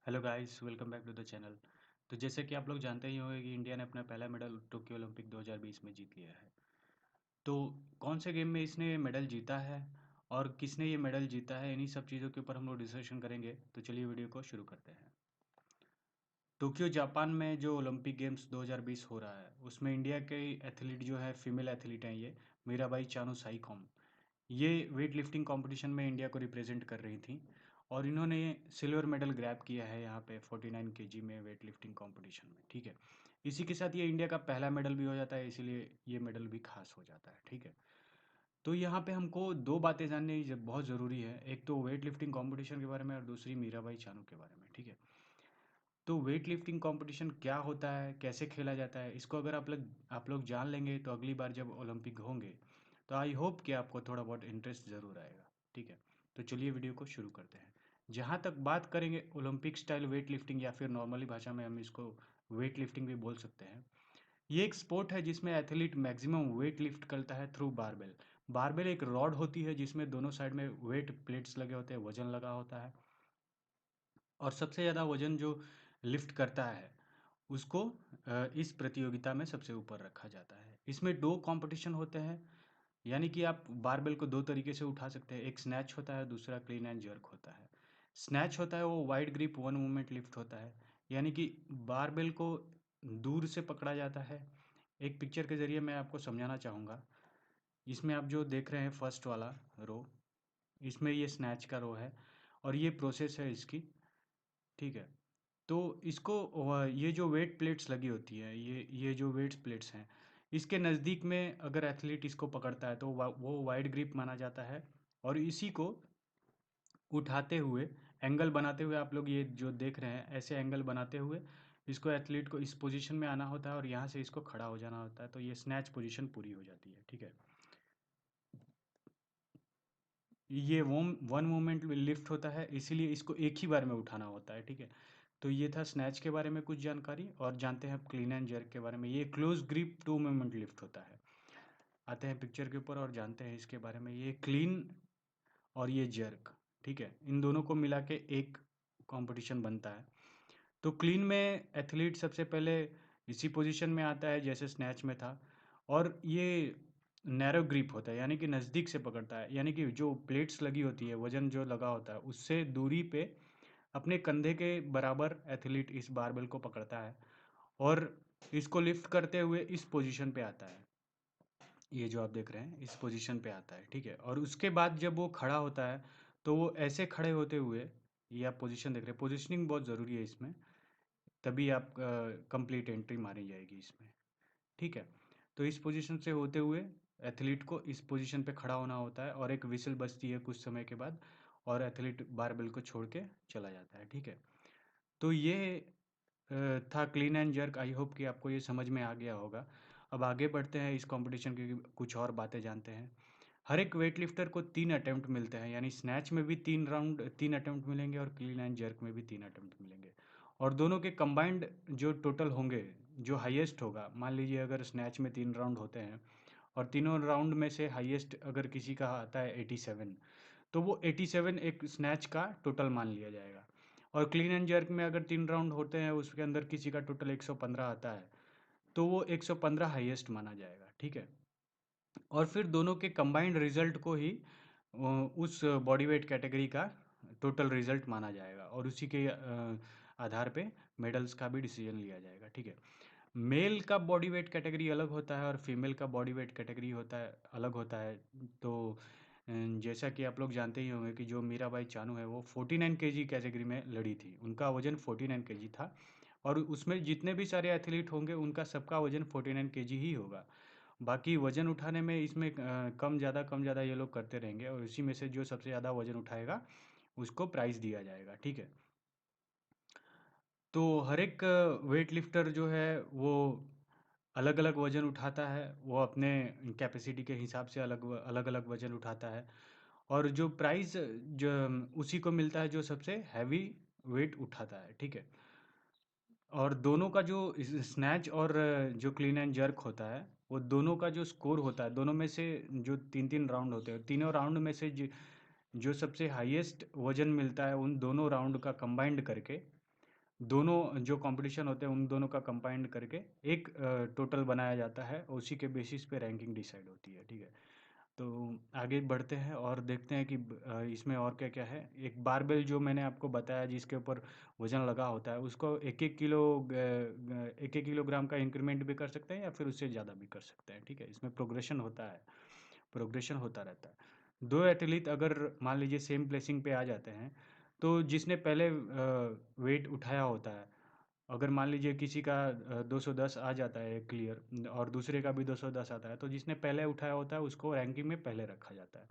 Hello guys, welcome back to the channel. तो जैसे कि आप लोग जानते ही होंगे कि इंडिया ने अपना पहला मेडल टोक्यो ओलंपिक 2020 में जीत लिया है। तो कौन से गेम में इसने मेडल जीता है और किसने ये मेडल जीता है, इन्हीं सब चीज़ों के ऊपर हम लोग डिस्कशन करेंगे। तो चलिए वीडियो को शुरू करते हैं। टोक्यो जापान में जो ओलंपिक गेम्स 2020 हो रहा है उसमें इंडिया के एथलीट जो है, फीमेल एथलीट हैं ये मीराबाई चानू साईखौम। ये वेट लिफ्टिंग कंपटीशन में इंडिया को रिप्रेजेंट कर रही थी और इन्होंने सिल्वर मेडल ग्रैब किया है यहाँ पे 49 केजी में वेट लिफ्टिंग कंपटीशन में। ठीक है, इसी के साथ ये इंडिया का पहला मेडल भी हो जाता है, इसीलिए ये मेडल भी खास हो जाता है। ठीक है, तो यहाँ पे हमको दो बातें जाननी बहुत ज़रूरी है, एक तो वेट लिफ्टिंग कॉम्पिटिशन के बारे में और दूसरी मीराबाई चानू के बारे में। ठीक है, तो वेट लिफ्टिंग कंपटीशन क्या होता है, कैसे खेला जाता है, इसको अगर आप लोग जान लेंगे तो अगली बार जब ओलंपिक होंगे तो आई होप कि आपको थोड़ा बहुत इंटरेस्ट ज़रूर आएगा। ठीक है, तो चलिए वीडियो को शुरू करते हैं। जहाँ तक बात करेंगे ओलंपिक स्टाइल वेट लिफ्टिंग, या फिर नॉर्मली भाषा में हम इसको वेट लिफ्टिंग भी बोल सकते हैं। ये एक स्पोर्ट है जिसमें एथलीट मैक्सिमम वेट लिफ्ट करता है थ्रू बारबेल। बारबेल एक रॉड होती है जिसमें दोनों साइड में वेट प्लेट्स लगे होते हैं, वजन लगा होता है, और सबसे ज़्यादा वजन जो लिफ्ट करता है उसको इस प्रतियोगिता में सबसे ऊपर रखा जाता है। इसमें दो कंपटीशन होते हैं, यानी कि आप बारबेल को दो तरीके से उठा सकते हैं, एक स्नैच होता है, दूसरा क्लीन एंड जर्क होता है। स्नैच होता है वो wide grip one movement lift होता है, यानी कि बारबेल को दूर से पकड़ा जाता है। एक पिक्चर के ज़रिए मैं आपको समझाना चाहूँगा। इसमें आप जो देख रहे हैं फर्स्ट वाला रो, इसमें ये स्नैच का रो है और ये प्रोसेस है इसकी। ठीक है, तो इसको ये जो वेट प्लेट्स लगी होती है, ये जो वेट प्लेट्स हैं, इसके नज़दीक में अगर एथलीट इसको पकड़ता है तो वो वाइड ग्रिप माना जाता है। और इसी को उठाते हुए, एंगल बनाते हुए, आप लोग ये जो देख रहे हैं ऐसे एंगल बनाते हुए इसको एथलीट को इस पोजीशन में आना होता है और यहाँ से इसको खड़ा हो जाना होता है, तो ये स्नैच पोजीशन पूरी हो जाती है। ठीक है, ये वन मोमेंट लिफ्ट होता है, इसीलिए इसको एक ही बार में उठाना होता है। ठीक है, तो ये था स्नैच के बारे में कुछ जानकारी। और जानते हैं अब क्लीन एंड जर्क के बारे में। ये close grip to moment lift होता है। आते हैं पिक्चर के ऊपर और जानते हैं इसके बारे में। ये क्लीन और ये जर्क, ठीक है, इन दोनों को मिला के एक कंपटीशन बनता है। तो क्लीन में एथलीट सबसे पहले इसी पोजीशन में आता है जैसे स्नैच में था, और ये नैरो ग्रिप होता है, यानी कि नज़दीक से पकड़ता है, यानी कि जो प्लेट्स लगी होती है, वजन जो लगा होता है उससे दूरी पे अपने कंधे के बराबर एथलीट इस बारबेल को पकड़ता है और इसको लिफ्ट करते हुए इस पोजीशन पे आता है। ये जो आप देख रहे हैं इस पोजीशन पे आता है। ठीक है, और उसके बाद जब वो खड़ा होता है तो वो ऐसे खड़े होते हुए, ये आप पोजीशन देख रहे हैं, पोजीशनिंग बहुत ज़रूरी है इसमें, तभी आप कंप्लीट एंट्री मारी जाएगी इसमें। ठीक है, तो इस पोजीशन से होते हुए एथलीट को इस पोजीशन पे खड़ा होना होता है और एक विसल बजती है कुछ समय के बाद, और एथलीट बारबेल को छोड़ के चला जाता है। ठीक है, तो ये था clean and jerk. I hope कि आपको ये समझ में आ गया होगा। अब आगे बढ़ते हैं, इस कंपटीशन की कुछ और बातें जानते हैं। हर एक वेट लिफ्टर को 3 अटेम्प्ट मिलते हैं, यानी स्नैच में भी 3 अटेम्प्ट मिलेंगे और क्लीन एंड जर्क में भी 3 अटेम्प्ट मिलेंगे। और दोनों के कंबाइंड जो टोटल होंगे, जो हाईएस्ट होगा, मान लीजिए अगर स्नैच में 3 राउंड होते हैं और तीनों राउंड में से हाईएस्ट अगर किसी का आता है 87, तो वो 87 एक स्नैच का टोटल मान लिया जाएगा। और क्लीन एंड जर्क में अगर 3 राउंड होते हैं उसके अंदर किसी का टोटल 115 आता है, तो वो 115 हाईएस्ट माना जाएगा। ठीक है, और फिर दोनों के कंबाइंड रिजल्ट को ही उस बॉडी वेट कैटेगरी का टोटल रिजल्ट माना जाएगा और उसी के आधार पे मेडल्स का भी डिसीजन लिया जाएगा। ठीक है, मेल का बॉडी वेट कैटेगरी अलग होता है और फीमेल का बॉडी वेट कैटेगरी होता है अलग होता है। तो जैसा कि आप लोग जानते ही होंगे कि जो मीराबाई चानू है वो 49 केजी कैटेगरी में लड़ी थी, उनका वजन 49 केजी था, और उसमें जितने भी सारे एथलीट होंगे उनका सबका वजन 49 केजी ही होगा। बाकी वजन उठाने में इसमें कम ज़्यादा ये लोग करते रहेंगे, और इसी में से जो सबसे ज़्यादा वजन उठाएगा उसको प्राइज़ दिया जाएगा। ठीक है, तो हर एक वेट लिफ्टर जो है वो अलग अलग वजन उठाता है, वो अपने कैपेसिटी के हिसाब से अलग अलग अलग वजन उठाता है, और जो प्राइज़ जो उसी को मिलता है जो सबसे हैवी वेट उठाता है। ठीक है, और दोनों का जो स्नैच और जो क्लीन एंड जर्क होता है, वो दोनों का जो स्कोर होता है, दोनों में से जो 3-3 राउंड होते हैं, तीनों राउंड में से जो सबसे हाईएस्ट वजन मिलता है उन दोनों राउंड का कंबाइंड करके दोनों जो कंपटीशन होते हैं उन दोनों का कंबाइंड करके एक टोटल बनाया जाता है, उसी के बेसिस पे रैंकिंग डिसाइड होती है, ठीक है। तो आगे बढ़ते हैं और देखते हैं कि इसमें और क्या-क्या है। एक बारबेल जो मैंने आपको बताया जिसके ऊपर वज़न लगा होता है, उसको 1-1 किलोग्राम का इंक्रीमेंट भी कर सकते हैं या फिर उससे ज़्यादा भी कर सकते हैं, ठीक है। इसमें प्रोग्रेशन होता रहता है। 2 एथलीट अगर मान लीजिए सेम प्लेसिंग पे आ जाते हैं, तो जिसने पहले वेट उठाया होता है, अगर मान लीजिए किसी का 210 आ जाता है क्लियर और दूसरे का भी 210 आता है, तो जिसने पहले उठाया होता है उसको रैंकिंग में पहले रखा जाता है।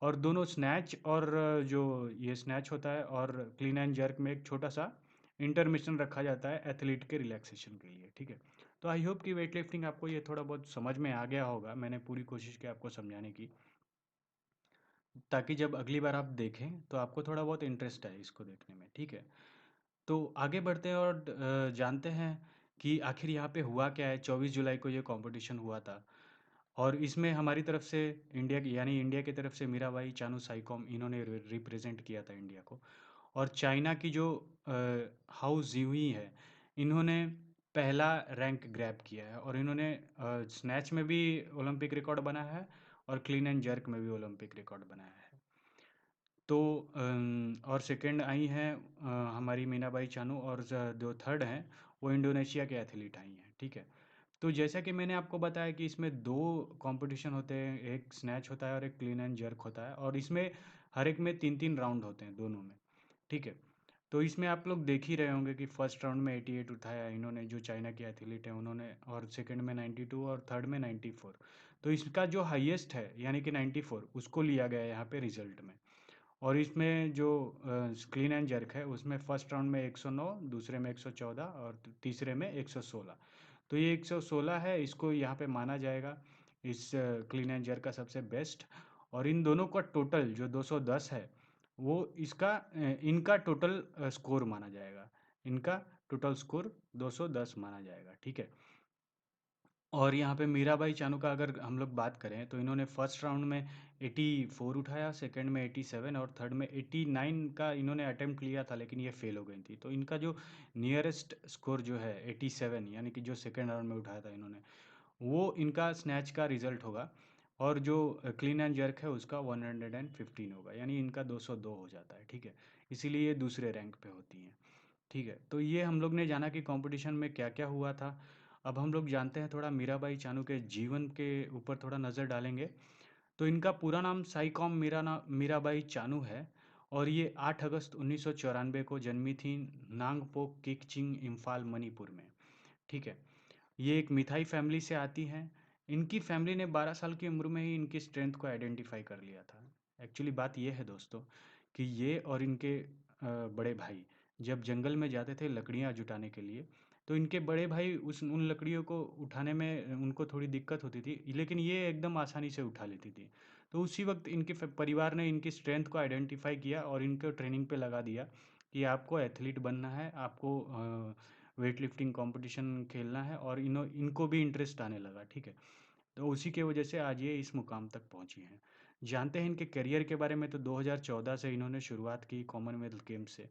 और दोनों स्नैच और जो ये स्नैच होता है और क्लीन एंड जर्क में एक छोटा सा इंटरमिशन रखा जाता है एथलीट के रिलैक्सेशन के लिए, ठीक है। तो आई होप कि वेट लिफ्टिंग आपको ये थोड़ा बहुत समझ में आ गया होगा। मैंने पूरी कोशिश की आपको समझाने की, ताकि जब अगली बार आप देखें तो आपको थोड़ा बहुत इंटरेस्ट आए इसको देखने में, ठीक है। तो आगे बढ़ते हैं और जानते हैं कि आखिर यहाँ पे हुआ क्या है। 24 जुलाई को ये कंपटीशन हुआ था और इसमें हमारी तरफ से इंडिया की यानी इंडिया की तरफ से मीराबाई चानू साइकॉम इन्होंने रिप्रेजेंट किया था इंडिया को। और चाइना की जो हाउ जिवी है, इन्होंने पहला रैंक ग्रैब किया है और इन्होंने स्नैच में भी ओलंपिक रिकॉर्ड बनाया है और क्लीन एंड जर्क में भी ओलंपिक रिकॉर्ड बनाया है। तो और सेकंड आई हैं हमारी मीनाबाई चानू और जो थर्ड हैं वो इंडोनेशिया के एथलीट आई हैं, ठीक है। तो जैसा कि मैंने आपको बताया कि इसमें दो कंपटीशन होते हैं, एक स्नैच होता है और एक क्लीन एंड जर्क होता है और इसमें हर एक में 3-3 राउंड होते हैं दोनों में, ठीक है। तो इसमें आप लोग देख ही रहे होंगे कि फर्स्ट राउंड में 88 उठाया इन्होंने, जो चाइना के एथलीट हैं उन्होंने, और सेकंड में 92 और थर्ड में 94। तो इसका जो हाईएस्ट है यानी कि 94 उसको लिया गया है यहाँ पे रिजल्ट में। और इसमें जो क्लीन एंड जर्क है उसमें फर्स्ट राउंड में 109, दूसरे में 114 और तीसरे में 116। तो ये 116 है, इसको यहाँ पे माना जाएगा इस क्लीन एंड जर्क का सबसे बेस्ट। और इन दोनों का टोटल जो 210 है वो इनका टोटल स्कोर माना जाएगा। इनका टोटल स्कोर 210 माना जाएगा, ठीक है। और यहाँ पे मीराबाई चानू का अगर हम लोग बात करें तो इन्होंने फर्स्ट राउंड में 84 उठाया, सेकंड में 87 और थर्ड में 89 का इन्होंने अटेम्प्ट लिया था, लेकिन ये फेल हो गई थी। तो इनका जो नियरेस्ट स्कोर जो है 87, यानी कि जो सेकंड राउंड में उठाया था इन्होंने, वो इनका स्नैच का रिजल्ट होगा। और जो क्लीन एंड जर्क है उसका 115 होगा, यानी इनका 202 हो जाता है, ठीक है। इसीलिए ये दूसरे रैंक पे होती हैं, ठीक है। तो ये हम लोग ने जाना कि कंपटीशन में क्या क्या हुआ था। अब हम लोग जानते हैं थोड़ा मीराबाई चानू के जीवन के ऊपर थोड़ा नज़र डालेंगे। तो इनका पूरा नाम साईकॉम मीराबाई चानू है और ये 8 अगस्त 1994 को जन्मी थी नांगपोक किकचिंग इम्फाल मणिपुर में, ठीक है। ये एक मिथाई फैमिली से आती हैं। इनकी फैमिली ने 12 साल की उम्र में ही इनकी स्ट्रेंथ को आइडेंटिफाई कर लिया था। एक्चुअली बात ये है दोस्तों कि ये और इनके बड़े भाई जब जंगल में जाते थे लकड़ियाँ जुटाने के लिए, तो इनके बड़े भाई उस उन लकड़ियों को उठाने में उनको थोड़ी दिक्कत होती थी, लेकिन ये एकदम आसानी से उठा लेती थी। तो उसी वक्त इनके परिवार ने इनकी स्ट्रेंथ को आइडेंटिफाई किया और इनको ट्रेनिंग पे लगा दिया कि आपको एथलीट बनना है, आपको वेट लिफ्टिंग कंपटीशन खेलना है, और इनको भी इंटरेस्ट आने लगा, ठीक है। तो उसी के वजह से आज ये इस मुकाम तक पहुंची हैं। जानते हैं इनके करियर के बारे में। तो 2014 से इन्होंने शुरुआत की कॉमनवेल्थ गेम्स से।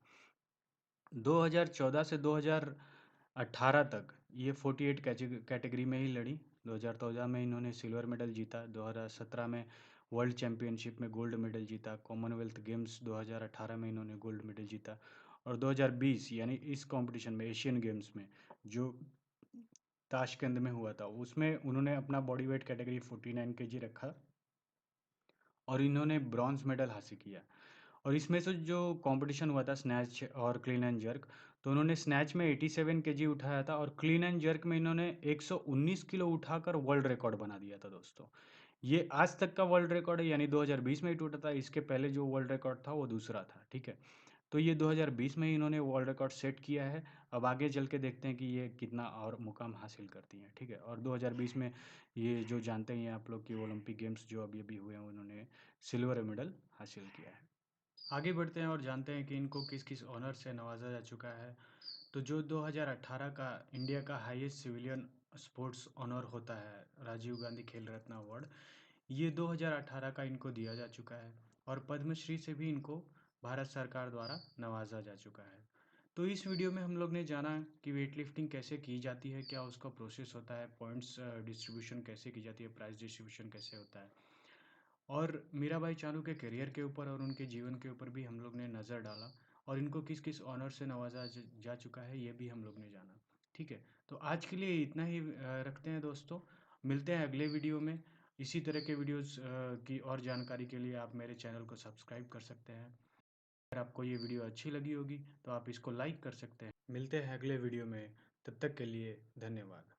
2014 से 2018 तक ये 48 कैटेगरी में ही लड़ी। 2014 में इन्होंने सिल्वर मेडल जीता, 2017 में वर्ल्ड चैम्पियनशिप में गोल्ड मेडल जीता, कॉमनवेल्थ गेम्स 2018 में इन्होंने गोल्ड मेडल जीता, और 2020 यानी इस कंपटीशन में एशियन गेम्स में जो ताशकंद में हुआ था उसमें उन्होंने अपना बॉडी वेट कैटेगरी 49 केजी रखा और इन्होंने ब्रॉन्ज मेडल हासिल किया। और इसमें से जो कंपटीशन हुआ था स्नैच और क्लीन एंड जर्क, तो उन्होंने स्नैच में 87 केजी उठाया था और क्लीन एंड जर्क में इन्होंने 119 किलो उठाकर वर्ल्ड रिकॉर्ड बना दिया था दोस्तों। ये आज तक का वर्ल्ड रिकॉर्ड है, यानी 2020 में ही टूटा था। इसके पहले जो वर्ल्ड रिकॉर्ड था वो दूसरा था, ठीक है। तो ये 2020 में ही इन्होंने वर्ल्ड रिकॉर्ड सेट किया है। अब आगे चल के देखते हैं कि ये कितना और मुकाम हासिल करती हैं, ठीक है। और 2020 में ये जो जानते ही हैं आप लोग कि ओलंपिक गेम्स जो अभी अभी हुए हैं उन्होंने सिल्वर मेडल हासिल किया है। आगे बढ़ते हैं और जानते हैं कि इनको किस किस ऑनर से नवाजा जा चुका है। तो जो 2018 का इंडिया का हाईएस्ट सिविलियन स्पोर्ट्स ऑनर होता है, राजीव गांधी खेल रत्न अवार्ड, ये 2018 का इनको दिया जा चुका है। और पद्मश्री से भी इनको भारत सरकार द्वारा नवाजा जा चुका है। तो इस वीडियो में हम लोग ने जाना कि वेट लिफ्टिंग कैसे की जाती है, क्या उसका प्रोसेस होता है, पॉइंट्स डिस्ट्रीब्यूशन कैसे की जाती है, प्राइस डिस्ट्रीब्यूशन कैसे होता है, और मीराबाई चानू के करियर के ऊपर और उनके जीवन के ऊपर भी हम लोग ने नज़र डाला, और इनको किस किस ऑनर से नवाजा जा चुका है ये भी हम लोग ने जाना। ठीक है, तो आज के लिए इतना ही रखते हैं दोस्तों। मिलते हैं अगले वीडियो में। इसी तरह के वीडियोस की और जानकारी के लिए आप मेरे चैनल को सब्सक्राइब कर सकते हैं। अगर आपको ये वीडियो अच्छी लगी होगी तो आप इसको लाइक कर सकते हैं। मिलते हैं अगले वीडियो में, तब तक के लिए धन्यवाद।